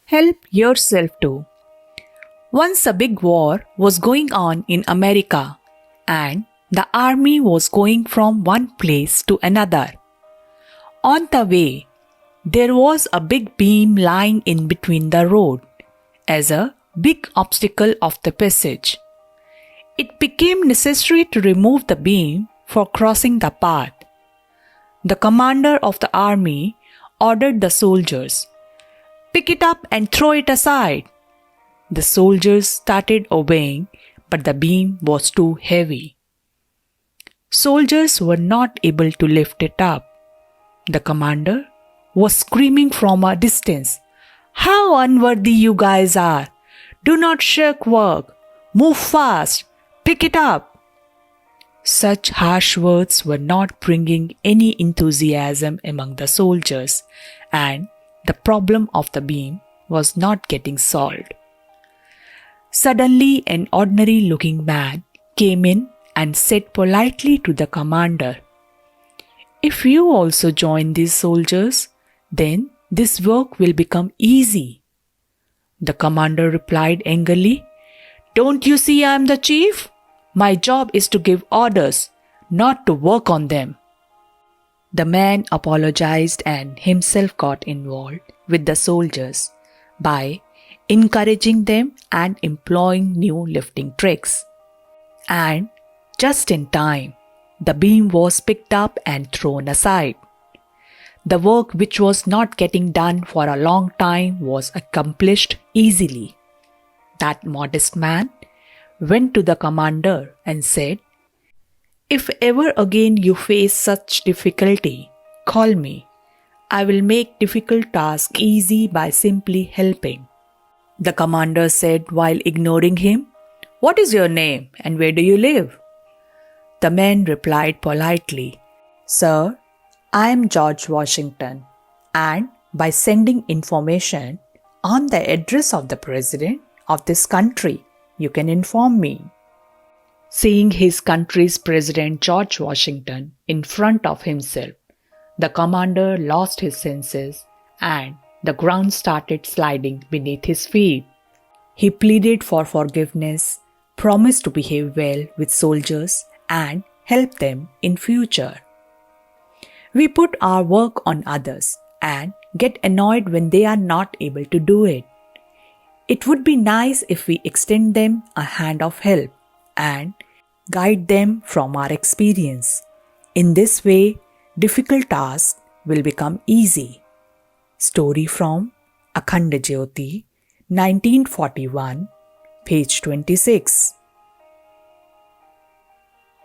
Help yourself too. Once a big war was going on in America, and the army was going from one place to another. On the way, there was a big beam lying in between the road as a big obstacle of the passage. It became necessary to remove the beam for crossing the path. The commander of the army ordered the soldiers, "Pick it up and throw it aside." The soldiers started obeying, but the beam was too heavy. Soldiers were not able to lift it up. The commander was screaming from a distance, "How unworthy you guys are! Do not shirk work! Move fast! Pick it up!" Such harsh words were not bringing any enthusiasm among the soldiers, and the problem of the beam was not getting solved. Suddenly, an ordinary-looking man came in and said politely to the commander, "If you also join these soldiers, then this work will become easy." The commander replied angrily, "Don't you see I am the chief? My job is to give orders, not to work on them." The man apologized and himself got involved with the soldiers by encouraging them and employing new lifting tricks. And just in time, the beam was picked up and thrown aside. The work which was not getting done for a long time was accomplished easily. That modest man went to the commander and said, "If ever again you face such difficulty, call me. I will make difficult tasks easy by simply helping." The commander said while ignoring him, "What is your name and where do you live?" The man replied politely, "Sir, I am George Washington, and by sending information on the address of the President of this country, you can inform me." Seeing his country's President George Washington in front of himself, the commander lost his senses and the ground started sliding beneath his feet. He pleaded for forgiveness, promised to behave well with soldiers and help them in future. We put our work on others and get annoyed when they are not able to do it. It would be nice if we extend them a hand of help and guide them from our experience. In this way, difficult tasks will become easy. Story from Akhand Jyoti, 1941, page 26.